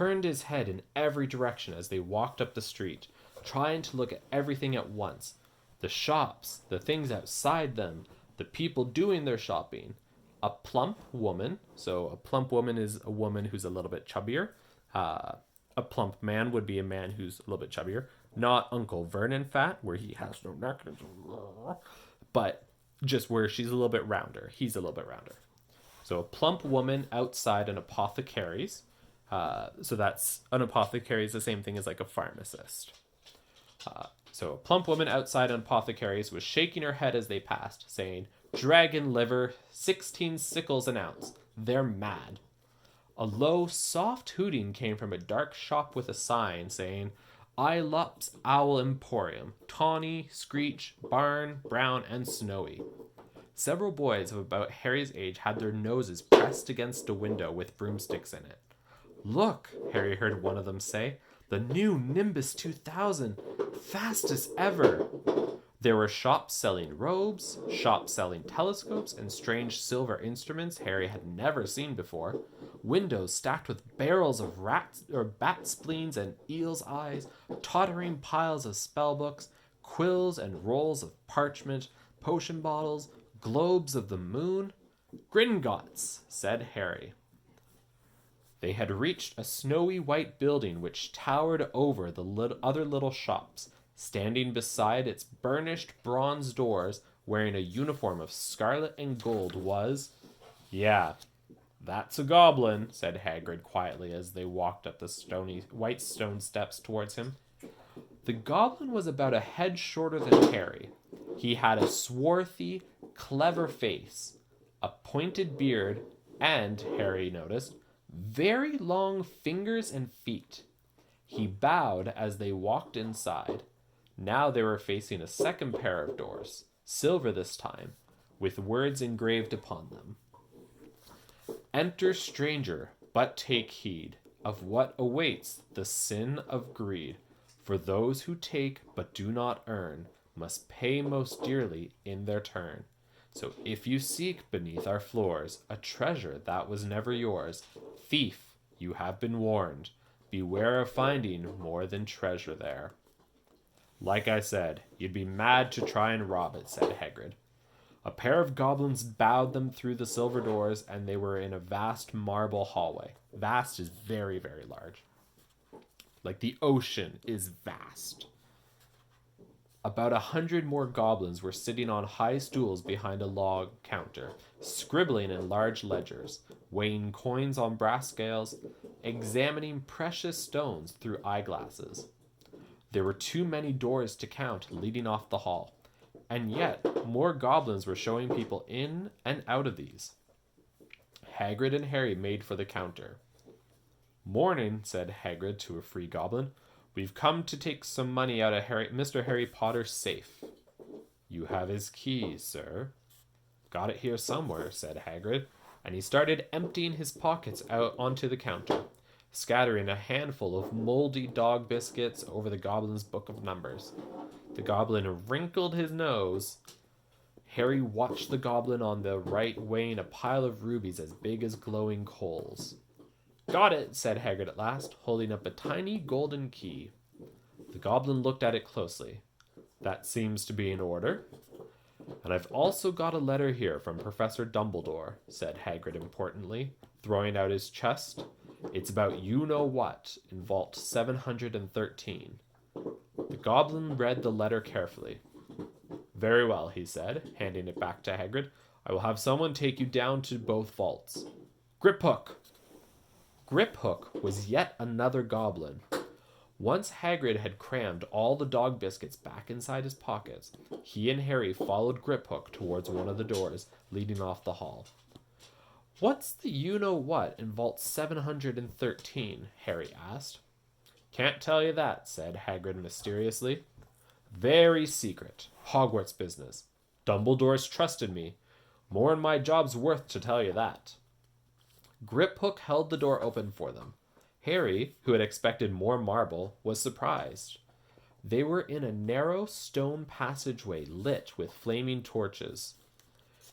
turned his head in every direction as they walked up the street, trying to look at everything at once. The shops, the things outside them, the people doing their shopping. A plump woman, so a plump woman is a woman who's a little bit chubbier. A plump man would be a man who's a little bit chubbier. Not Uncle Vernon fat, where he has no neck, but just where she's a little bit rounder. He's a little bit rounder. So a plump woman outside an apothecary's. So that's an apothecary is the same thing as like a pharmacist. So a plump woman outside an apothecary's was shaking her head as they passed, saying, "Dragon liver, 16 sickles an ounce. They're mad." A low, soft hooting came from a dark shop with a sign saying, "Ilops Owl Emporium, Tawny, Screech, Barn, Brown, and Snowy." Several boys of about Harry's age had their noses pressed against a window with broomsticks in it. "Look," Harry heard one of them say, "the new Nimbus 2000, fastest ever." There were shops selling robes, shops selling telescopes and strange silver instruments Harry had never seen before, windows stacked with barrels of bat spleens and eel's eyes, tottering piles of spellbooks, quills and rolls of parchment, potion bottles, globes of the moon. "Gringotts," said Harry. They had reached a snowy white building which towered over the other little shops. Standing beside its burnished bronze doors, wearing a uniform of scarlet and gold, was... "Yeah, that's a goblin," said Hagrid quietly as they walked up the white stone steps towards him. The goblin was about a head shorter than Harry. He had a swarthy, clever face, a pointed beard, and, Harry noticed, very long fingers and feet. He bowed as they walked inside. Now they were facing a second pair of doors, silver this time, with words engraved upon them. "Enter, stranger, but take heed of what awaits the sin of greed. For those who take but do not earn must pay most dearly in their turn. So if you seek beneath our floors a treasure that was never yours, thief, you have been warned. Beware of finding more than treasure there." "Like I said, you'd be mad to try and rob it," said Hagrid. A pair of goblins bowed them through the silver doors, and they were in a vast marble hallway. Vast is very, very large. Like the ocean is vast. About 100 more goblins were sitting on high stools behind a log counter, scribbling in large ledgers, weighing coins on brass scales, examining precious stones through eyeglasses. There were too many doors to count leading off the hall, and yet more goblins were showing people in and out of these. Hagrid and Harry made for the counter. "Morning," said Hagrid to a free goblin. "We've come to take some money out of Mr. Harry Potter's safe." "You have his keys, sir." "Got it here somewhere," said Hagrid, and he started emptying his pockets out onto the counter, scattering a handful of moldy dog biscuits over the goblin's book of numbers. The goblin wrinkled his nose. Harry watched the goblin on the right weighing a pile of rubies as big as glowing coals. "Got it," said Hagrid at last, holding up a tiny golden key. The goblin looked at it closely. "That seems to be in order." "And I've also got a letter here from Professor Dumbledore," said Hagrid importantly, throwing out his chest. "It's about you-know-what in Vault 713. The goblin read the letter carefully. "Very well," he said, handing it back to Hagrid. "I will have someone take you down to both vaults. Griphook!" Griphook was yet another goblin. Once Hagrid had crammed all the dog biscuits back inside his pockets, he and Harry followed Griphook towards one of the doors leading off the hall. "What's the you-know-what in Vault 713? Harry asked. "Can't tell you that," said Hagrid mysteriously. "Very secret. Hogwarts business. Dumbledore's trusted me. More'n my job's worth to tell you that." Griphook held the door open for them. Harry, who had expected more marble, was surprised. They were in a narrow stone passageway lit with flaming torches.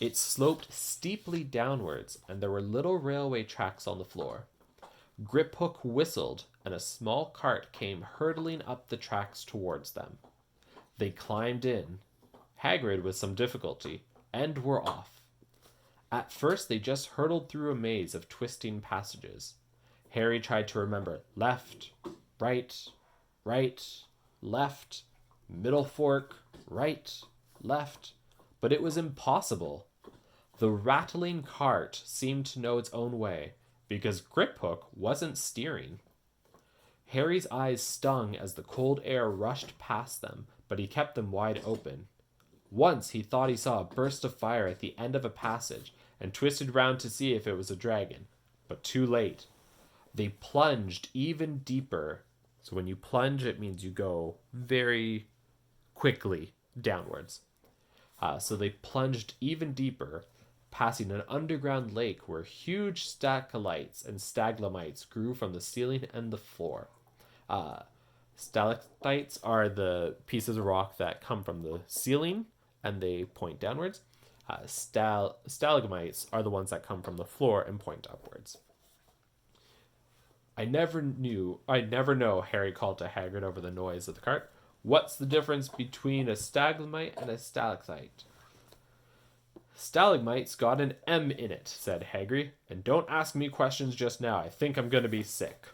It sloped steeply downwards, and there were little railway tracks on the floor. Griphook whistled, and a small cart came hurtling up the tracks towards them. They climbed in, Hagrid with some difficulty, and were off. At first they just hurtled through a maze of twisting passages. Harry tried to remember left, right, left, middle fork, right, left, but it was impossible. The rattling cart seemed to know its own way, because Griphook wasn't steering. Harry's eyes stung as the cold air rushed past them, but he kept them wide open. Once he thought he saw a burst of fire at the end of a passage, and twisted round to see if it was a dragon, but too late. They plunged even deeper. So when you plunge, it means you go very quickly downwards. So they plunged even deeper, passing an underground lake where huge stalactites and stalagmites grew from the ceiling and the floor. Stalactites are the pieces of rock that come from the ceiling and they point downwards. Stalagmites are the ones that come from the floor and point upwards. I never know, Harry called to Hagrid over the noise of the cart. What's the difference between a stalagmite and a stalactite? Stalagmite's got an M in it, said Hagrid, and don't ask me questions just now. I think I'm going to be sick.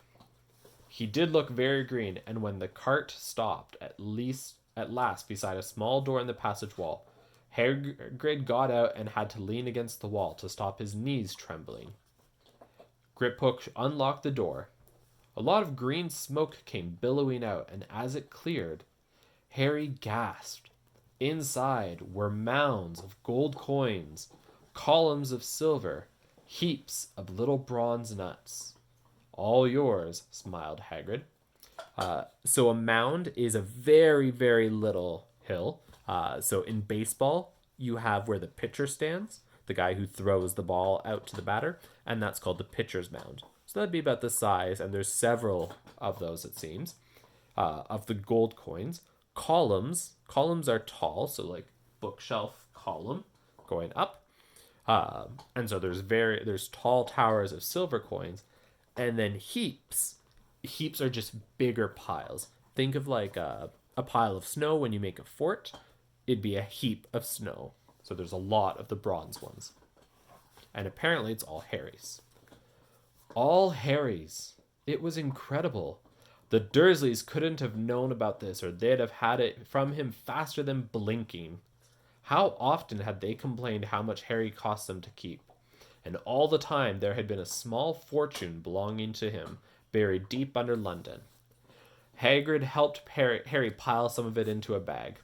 He did look very green, and when the cart stopped, at last beside a small door in the passage wall, Hagrid got out and had to lean against the wall to stop his knees trembling. Griphook unlocked the door. A lot of green smoke came billowing out, and as it cleared, Harry gasped. Inside were mounds of gold coins, columns of silver, heaps of little bronze nuts. All yours, smiled Hagrid. So a mound is a very, very little hill. So in baseball, you have where the pitcher stands, the guy who throws the ball out to the batter, and that's called the pitcher's mound. So that'd be about the size, and there's several of those, it seems, of the gold coins. Columns are tall, so like bookshelf column going up. And so there's tall towers of silver coins, and then heaps are just bigger piles. Think of like a pile of snow when you make a fort. It'd be a heap of snow. So there's a lot of the bronze ones. And apparently it's all Harry's. All Harry's. It was incredible. The Dursleys couldn't have known about this, or they'd have had it from him faster than blinking. How often had they complained how much Harry cost them to keep? And all the time there had been a small fortune belonging to him, buried deep under London. Hagrid helped Harry pile some of it into a bag.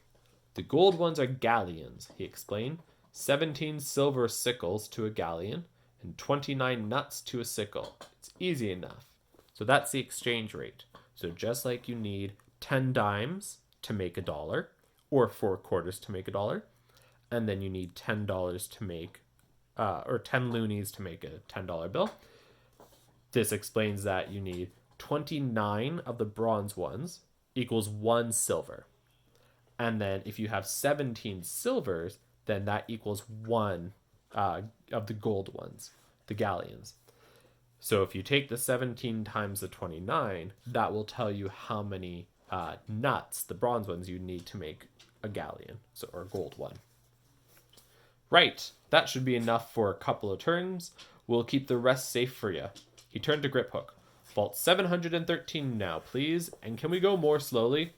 The gold ones are galleons, he explained. 17 silver sickles to a galleon, and 29 nuts to a sickle. It's easy enough. So that's the exchange rate. So just like you need 10 dimes to make $1, or 4 quarters to make $1, and then you need $10 to make, or 10 loonies to make a $10 bill. This explains that you need 29 of the bronze ones equals 1 silver. And then if you have 17 silvers, then that equals 1 of the gold ones, the galleons. So if you take the 17 times the 29, that will tell you how many nuts, the bronze ones, you need to make a galleon, or a gold one. Right, that should be enough for a couple of turns. We'll keep the rest safe for you. He turned to Griphook. Vault 713 now, please, and can we go more slowly?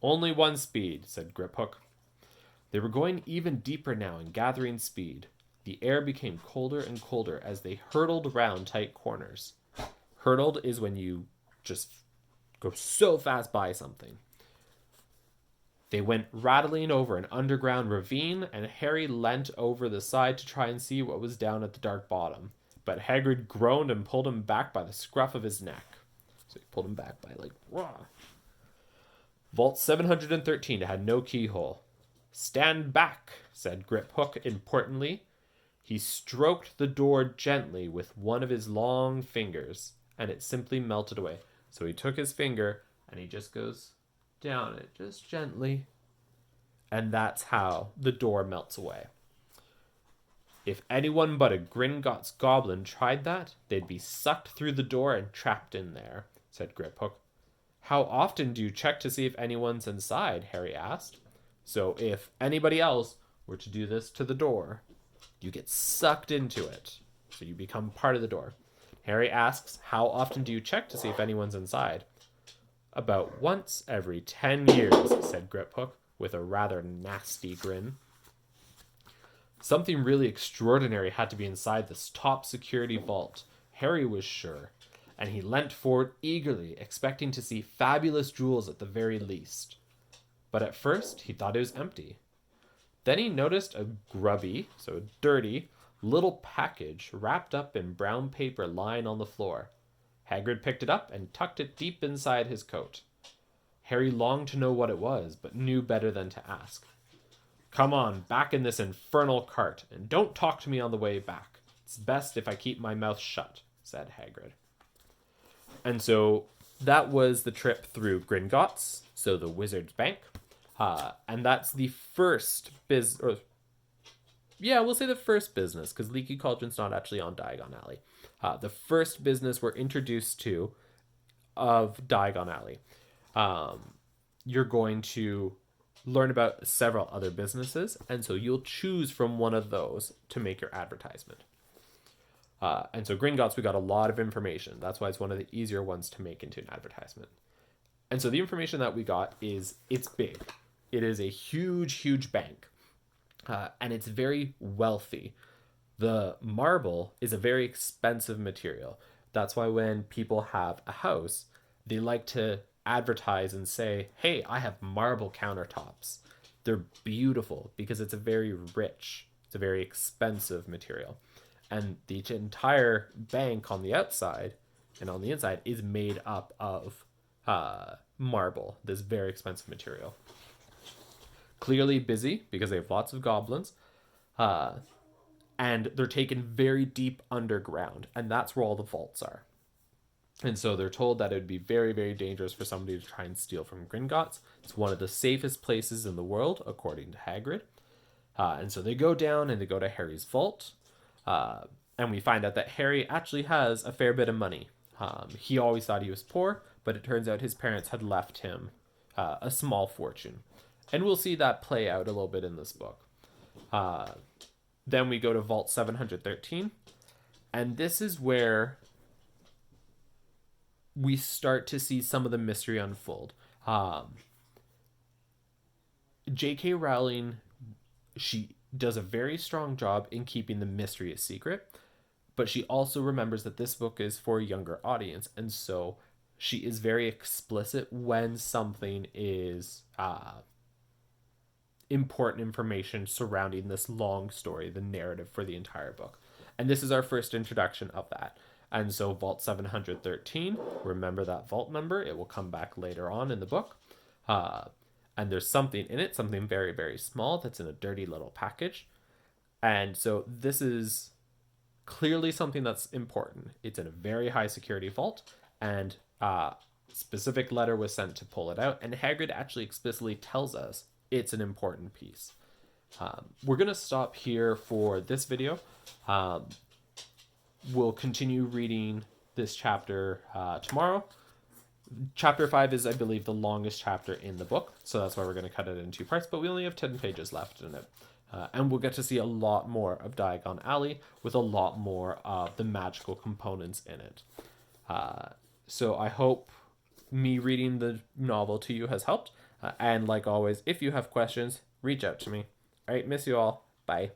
Only 1 speed, said Griphook. They were going even deeper now and gathering speed. The air became colder and colder as they hurtled round tight corners. Hurtled is when you just go so fast by something. They went rattling over an underground ravine, and Harry leant over the side to try and see what was down at the dark bottom. But Hagrid groaned and pulled him back by the scruff of his neck. So he pulled him back by rah. Vault 713 had no keyhole. Stand back, said Griphook importantly. He stroked the door gently with one of his long fingers, and it simply melted away. So he took his finger, and he just goes down it, just gently. And that's how the door melts away. If anyone but a Gringotts goblin tried that, they'd be sucked through the door and trapped in there, said Griphook. How often do you check to see if anyone's inside? Harry asked. So if anybody else were to do this to the door, you get sucked into it. So you become part of the door. Harry asks, how often do you check to see if anyone's inside? About once every 10 years, said Griphook, with a rather nasty grin. Something really extraordinary had to be inside this top security vault. Harry was sure, and he leant forward eagerly, expecting to see fabulous jewels at the very least. But at first, he thought it was empty. Then he noticed a grubby, so dirty, little package wrapped up in brown paper lying on the floor. Hagrid picked it up and tucked it deep inside his coat. Harry longed to know what it was, but knew better than to ask. Come on, back in this infernal cart, and don't talk to me on the way back. It's best if I keep my mouth shut, said Hagrid. And so that was the trip through Gringotts, so the Wizard's Bank. And that's the first we'll say the first business, because Leaky Cauldron's not actually on Diagon Alley. The first business we're introduced to of Diagon Alley. You're going to learn about several other businesses, and so you'll choose from one of those to make your advertisement. And so Gringotts, we got a lot of information. That's why it's one of the easier ones to make into an advertisement. And so the information that we got is it's big. It is a huge, huge bank. And it's very wealthy. The marble is a very expensive material. That's why when people have a house, they like to advertise and say, hey, I have marble countertops. They're beautiful because it's a very rich, it's a very expensive material. And the entire bank on the outside and on the inside is made up of marble, this very expensive material. Clearly busy because they have lots of goblins. And they're taken very deep underground. And that's where all the vaults are. And so they're told that it would be very, very dangerous for somebody to try and steal from Gringotts. It's one of the safest places in the world, according to Hagrid. And so they go down and they go to Harry's vault. And we find out that Harry actually has a fair bit of money. He always thought he was poor, but it turns out his parents had left him a small fortune. And we'll see that play out a little bit in this book. Then we go to Vault 713. And this is where we start to see some of the mystery unfold. J.K. Rowling, she does a very strong job in keeping the mystery a secret, but she also remembers that this book is for a younger audience, and so she is very explicit when something is important information surrounding this long story, the narrative for the entire book. And this is our first introduction of that. And so Vault 713, remember that vault number. It will come back later on in the book. And there's something in it, something very, very small that's in a dirty little package. And so this is clearly something that's important. It's in a very high security vault, and a specific letter was sent to pull it out. And Hagrid actually explicitly tells us it's an important piece. We're going to stop here for this video. We'll continue reading this chapter tomorrow. Chapter 5 is, I believe, the longest chapter in the book, so that's why we're going to cut it in two parts, but we only have 10 pages left in it. And we'll get to see a lot more of Diagon Alley with a lot more of the magical components in it. So I hope me reading the novel to you has helped. And like always, if you have questions, reach out to me. All right, miss you all. Bye.